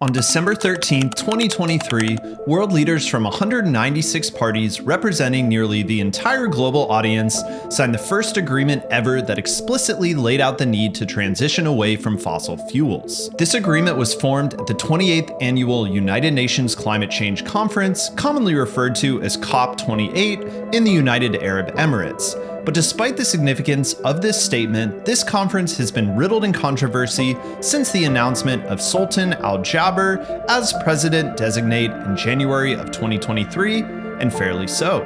On December 13, 2023, world leaders from 196 parties representing nearly the entire global audience signed the first agreement ever that explicitly laid out the need to transition away from fossil fuels. This agreement was formed at the 28th Annual United Nations Climate Change Conference, commonly referred to as COP28, in the United Arab Emirates. But despite the significance of this statement, this conference has been riddled in controversy since the announcement of Sultan Al Jaber as president-designate in January of 2023, and fairly so.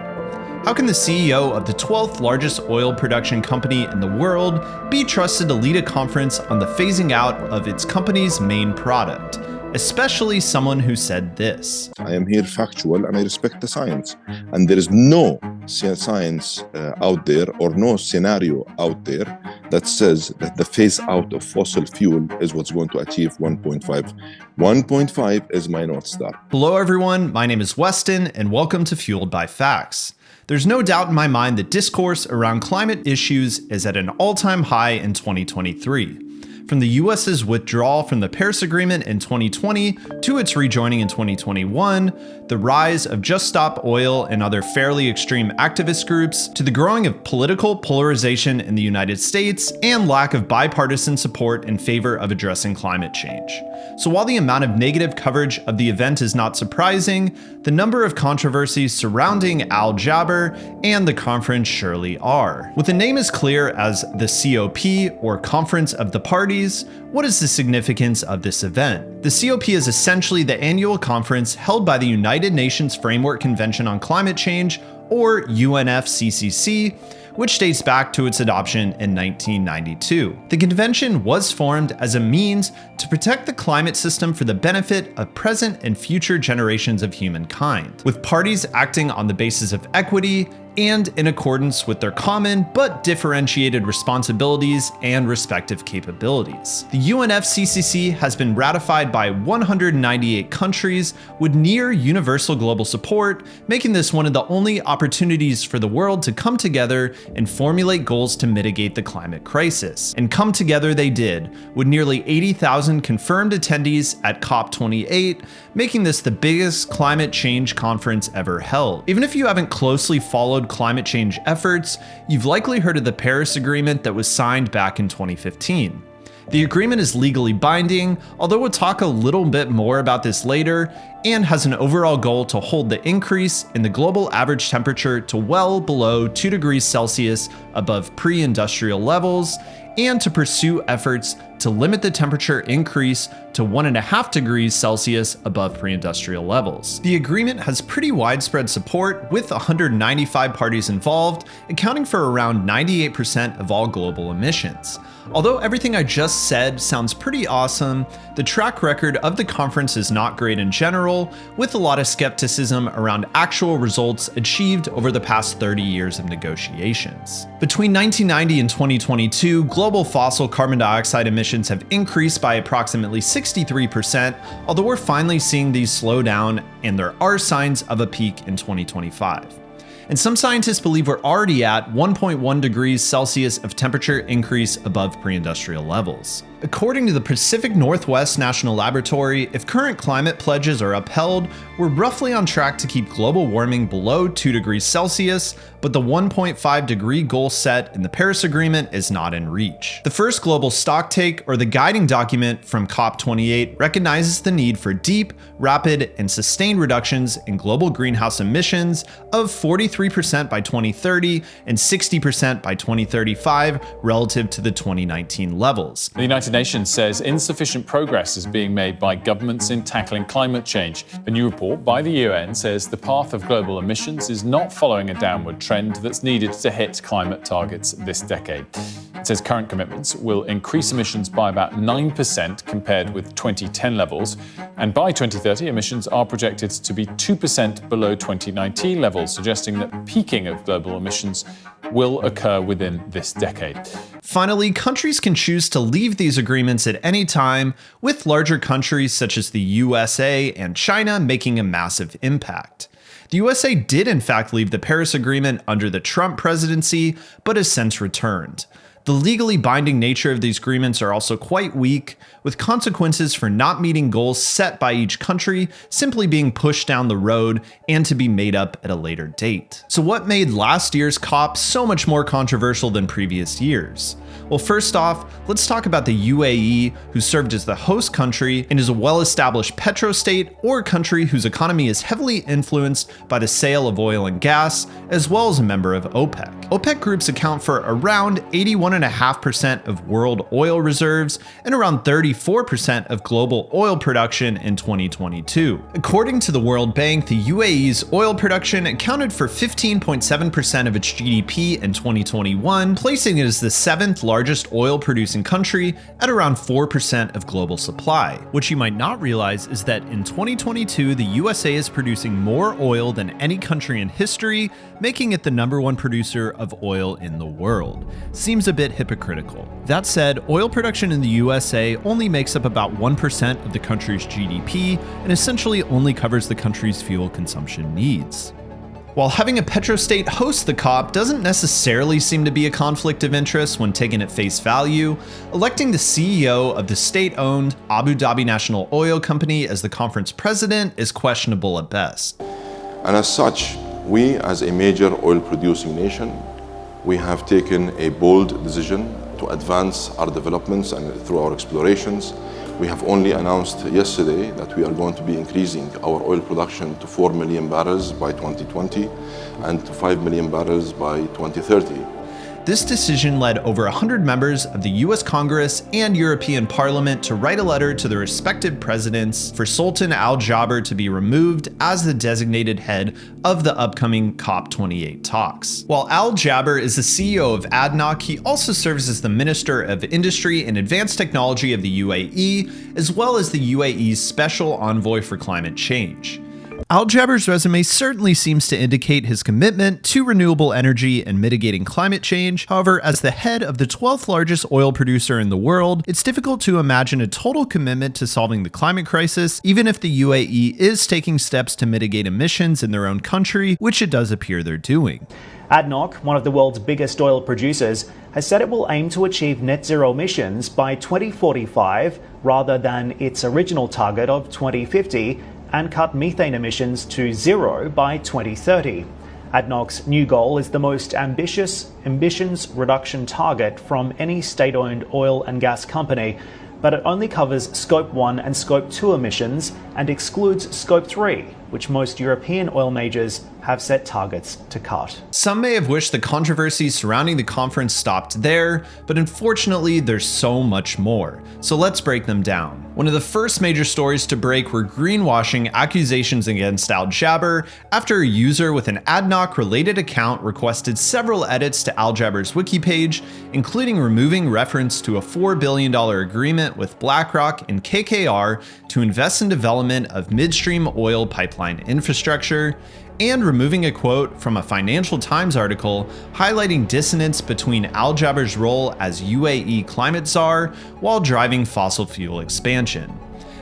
How can the CEO of the 12th largest oil production company in the world be trusted to lead a conference on the phasing out of its company's main product? Especially someone who said this. I am here factual and I respect the science. And there is no science out there or no scenario out there that says that the phase out of fossil fuel is what's going to achieve 1.5. 1.5 is my North Star. Hello everyone, my name is Weston and welcome to Fueled by Facts. There's no doubt in my mind that discourse around climate issues is at an all-time high in 2023. From the US's withdrawal from the Paris Agreement in 2020 to its rejoining in 2021, the rise of Just Stop Oil and other fairly extreme activist groups, to the growing of political polarization in the United States and lack of bipartisan support in favor of addressing climate change. So while the amount of negative coverage of the event is not surprising, the number of controversies surrounding Al Jaber and the conference surely are. With the name as clear as the COP, or Conference of the Parties, what is the significance of this event? The COP is essentially the annual conference held by the United Nations Framework Convention on Climate Change, or UNFCCC, which dates back to its adoption in 1992. The convention was formed as a means to protect the climate system for the benefit of present and future generations of humankind, with parties acting on the basis of equity and in accordance with their common but differentiated responsibilities and respective capabilities. The UNFCCC has been ratified by 198 countries with near universal global support, making this one of the only opportunities for the world to come together and formulate goals to mitigate the climate crisis. And come together they did, with nearly 80,000 confirmed attendees at COP28, making this the biggest climate change conference ever held. Even if you haven't closely followed climate change efforts, you've likely heard of the Paris Agreement that was signed back in 2015. The agreement is legally binding, although we'll talk a little bit more about this later, and has an overall goal to hold the increase in the global average temperature to well below 2 degrees Celsius above pre-industrial levels, and to pursue efforts to limit the temperature increase to 1.5 degrees Celsius above pre-industrial levels. The agreement has pretty widespread support, with 195 parties involved, accounting for around 98% of all global emissions. Although everything I just said sounds pretty awesome, the track record of the conference is not great in general, with a lot of skepticism around actual results achieved over the past 30 years of negotiations. Between 1990 and 2022, global fossil carbon dioxide emissions have increased by approximately 63%, although we're finally seeing these slow down and there are signs of a peak in 2025. And some scientists believe we're already at 1.1 degrees Celsius of temperature increase above pre-industrial levels. According to the Pacific Northwest National Laboratory, if current climate pledges are upheld, we're roughly on track to keep global warming below 2 degrees Celsius, but the 1.5 degree goal set in the Paris Agreement is not in reach. The first global stocktake, or the guiding document from COP28, recognizes the need for deep, rapid, and sustained reductions in global greenhouse emissions of 43% by 2030 and 60% by 2035 relative to the 2019 levels. The United Nations says insufficient progress is being made by governments in tackling climate change. A new report by the UN says the path of global emissions is not following a downward trend that's needed to hit climate targets this decade. It says current commitments will increase emissions by about 9% compared with 2010 levels, and by 2030 emissions are projected to be 2% below 2019 levels, suggesting that peaking of global emissions will occur within this decade. Finally, countries can choose to leave these agreements at any time, with larger countries such as the USA and China making a massive impact. The USA did in fact leave the Paris Agreement under the Trump presidency, but has since returned. The legally binding nature of these agreements are also quite weak, with consequences for not meeting goals set by each country simply being pushed down the road and to be made up at a later date. So what made last year's COP so much more controversial than previous years? Well, first off, let's talk about the UAE, who served as the host country and is a well-established petrostate or country whose economy is heavily influenced by the sale of oil and gas, as well as a member of OPEC. OPEC groups account for around 81.5% of world oil reserves and around 34% of global oil production in 2022. According to the World Bank, the UAE's oil production accounted for 15.7% of its GDP in 2021, placing it as the seventh largest oil-producing country at around 4% of global supply. What you might not realize is that in 2022, the USA is producing more oil than any country in history, making it the #1 producer of oil in the world. Seems a bit hypocritical. That said, oil production in the USA only makes up about 1% of the country's GDP and essentially only covers the country's fuel consumption needs. While having a petrostate host the COP doesn't necessarily seem to be a conflict of interest when taken at face value, electing the CEO of the state-owned Abu Dhabi National Oil Company as the conference president is questionable at best. And as such, we as a major oil-producing nation, we have taken a bold decision to advance our developments and through our explorations. We have only announced yesterday that we are going to be increasing our oil production to 4 million barrels by 2020 and to 5 million barrels by 2030. This decision led over 100 members of the US Congress and European Parliament to write a letter to the respective presidents for Sultan Al Jaber to be removed as the designated head of the upcoming COP28 talks. While Al Jaber is the CEO of ADNOC, he also serves as the Minister of Industry and Advanced Technology of the UAE, as well as the UAE's Special Envoy for Climate Change. Al Jaber's resume certainly seems to indicate his commitment to renewable energy and mitigating climate change. However, as the head of the 12th largest oil producer in the world, it's difficult to imagine a total commitment to solving the climate crisis, even if the UAE is taking steps to mitigate emissions in their own country, which it does appear they're doing. ADNOC, one of the world's biggest oil producers, has said it will aim to achieve net zero emissions by 2045 rather than its original target of 2050, and cut methane emissions to zero by 2030. ADNOC's new goal is the most ambitious emissions reduction target from any state-owned oil and gas company, but it only covers Scope 1 and Scope 2 emissions and excludes Scope 3, which most European oil majors have set targets to cut. Some may have wished the controversies surrounding the conference stopped there, but unfortunately there's so much more. So let's break them down. One of the first major stories to break were greenwashing accusations against Al Jaber after a user with an ADNOC-related account requested several edits to Al Jaber's wiki page, including removing reference to a $4 billion agreement with BlackRock and KKR to invest in development of midstream oil pipeline infrastructure, and removing a quote from a Financial Times article highlighting dissonance between Al Jaber's role as UAE climate czar while driving fossil fuel expansion.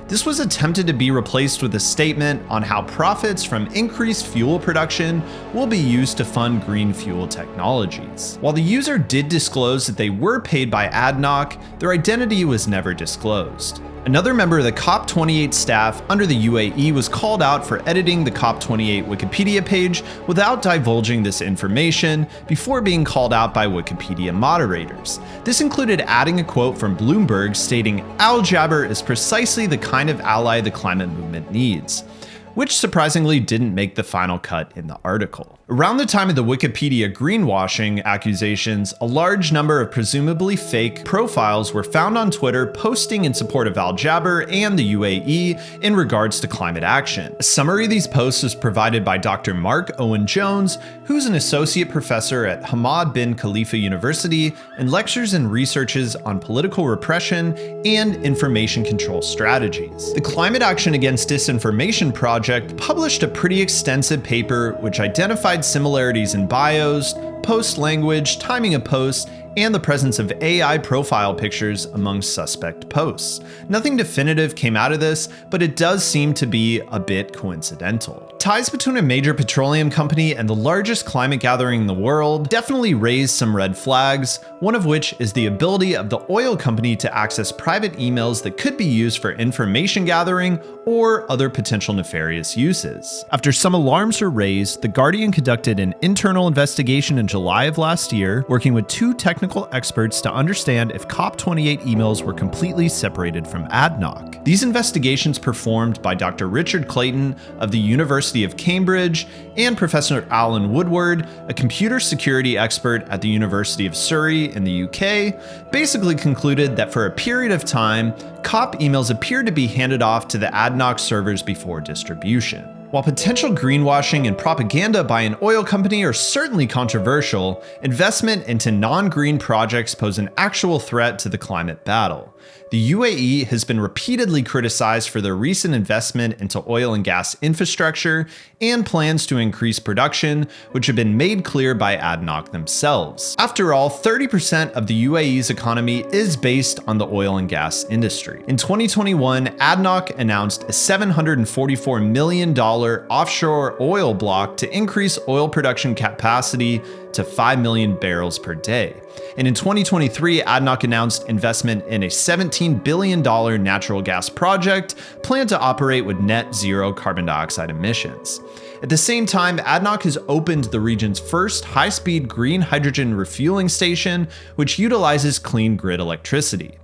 This was attempted to be replaced with a statement on how profits from increased fuel production will be used to fund green fuel technologies. While the user did disclose that they were paid by ADNOC, their identity was never disclosed. Another member of the COP28 staff under the UAE was called out for editing the COP28 Wikipedia page without divulging this information before being called out by Wikipedia moderators. This included adding a quote from Bloomberg stating, "Al Jaber is precisely the kind of ally the climate movement needs," which surprisingly didn't make the final cut in the article. Around the time of the Wikipedia greenwashing accusations, a large number of presumably fake profiles were found on Twitter posting in support of Al Jaber and the UAE in regards to climate action. A summary of these posts was provided by Dr. Mark Owen Jones, who's an associate professor at Hamad bin Khalifa University and lectures and researches on political repression and information control strategies. The Climate Action Against Disinformation Project published a pretty extensive paper which identified similarities in bios, post language, timing of posts, and the presence of AI profile pictures among suspect posts. Nothing definitive came out of this, but it does seem to be a bit coincidental. Ties between a major petroleum company and the largest climate gathering in the world definitely raised some red flags, one of which is the ability of the oil company to access private emails that could be used for information gathering or other potential nefarious uses. After some alarms were raised, The Guardian conducted an internal investigation in July of last year, working with 2 technical experts to understand if COP28 emails were completely separated from ADNOC. These investigations performed by Dr. Richard Clayton of the University of Cambridge and Professor Alan Woodward, a computer security expert at the University of Surrey in the UK, basically concluded that for a period of time, COP emails appeared to be handed off to the ADNOC servers before distribution. While potential greenwashing and propaganda by an oil company are certainly controversial, investment into non-green projects pose an actual threat to the climate battle. The UAE has been repeatedly criticized for their recent investment into oil and gas infrastructure and plans to increase production, which have been made clear by ADNOC themselves. After all, 30% of the UAE's economy is based on the oil and gas industry. In 2021, ADNOC announced a $744 million offshore oil block to increase oil production capacity to 5 million barrels per day. And in 2023, ADNOC announced investment in a $17 billion natural gas project planned to operate with net zero carbon dioxide emissions. At the same time, ADNOC has opened the region's first high-speed green hydrogen refueling station, which utilizes clean grid electricity.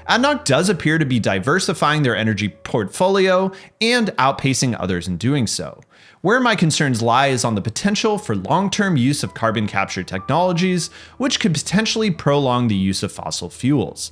ADNOC does appear to be diversifying their energy portfolio and outpacing others in doing so. Where my concerns lie is on the potential for long-term use of carbon capture technologies, which could potentially prolong the use of fossil fuels.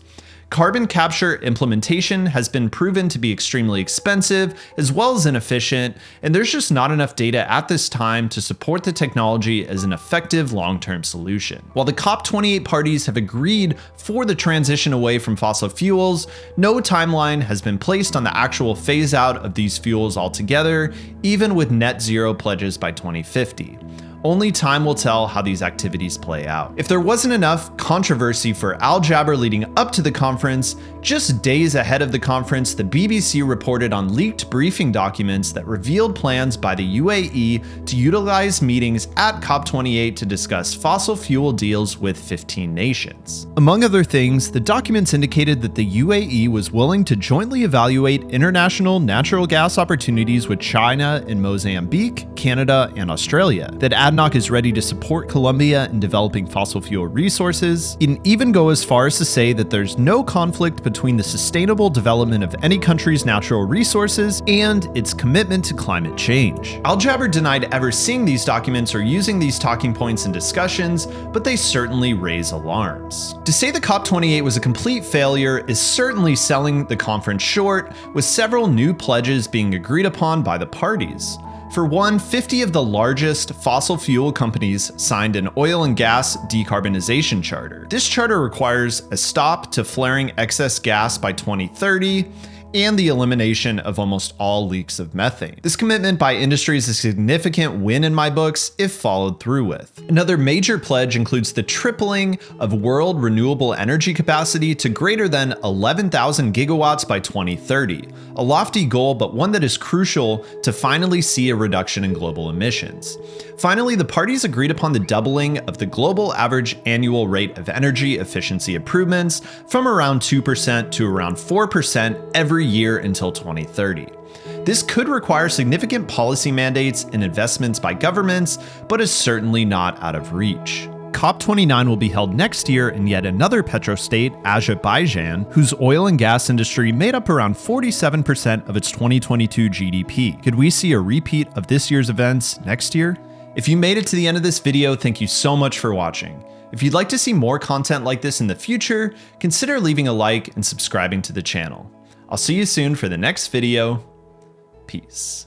Carbon capture implementation has been proven to be extremely expensive as well as inefficient, and there's just not enough data at this time to support the technology as an effective long-term solution. While the COP28 parties have agreed for the transition away from fossil fuels, no timeline has been placed on the actual phase out of these fuels altogether, even with net zero pledges by 2050. Only time will tell how these activities play out. If there wasn't enough controversy for Al Jaber leading up to the conference, just days ahead of the conference, the BBC reported on leaked briefing documents that revealed plans by the UAE to utilize meetings at COP28 to discuss fossil fuel deals with 15 nations. Among other things, the documents indicated that the UAE was willing to jointly evaluate international natural gas opportunities with China in Mozambique, Canada, and Australia, that ADNOC is ready to support Colombia in developing fossil fuel resources, and even go as far as to say that there's no conflict between the sustainable development of any country's natural resources and its commitment to climate change. Al Jaber denied ever seeing these documents or using these talking points in discussions, but they certainly raise alarms. To say the COP28 was a complete failure is certainly selling the conference short, with several new pledges being agreed upon by the parties. For one, 50 of the largest fossil fuel companies signed an oil and gas decarbonization charter. This charter requires a stop to flaring excess gas by 2030 and the elimination of almost all leaks of methane. This commitment by industry is a significant win in my books if followed through with. Another major pledge includes the tripling of world renewable energy capacity to greater than 11,000 gigawatts by 2030, a lofty goal but one that is crucial to finally see a reduction in global emissions. Finally, the parties agreed upon the doubling of the global average annual rate of energy efficiency improvements from around 2% to around 4% every year until 2030. This could require significant policy mandates and investments by governments, but is certainly not out of reach. COP29 will be held next year in yet another petrostate, Azerbaijan, whose oil and gas industry made up around 47% of its 2022 GDP. Could we see a repeat of this year's events next year? If you made it to the end of this video, thank you so much for watching. If you'd like to see more content like this in the future, consider leaving a like and subscribing to the channel. I'll see you soon for the next video. Peace.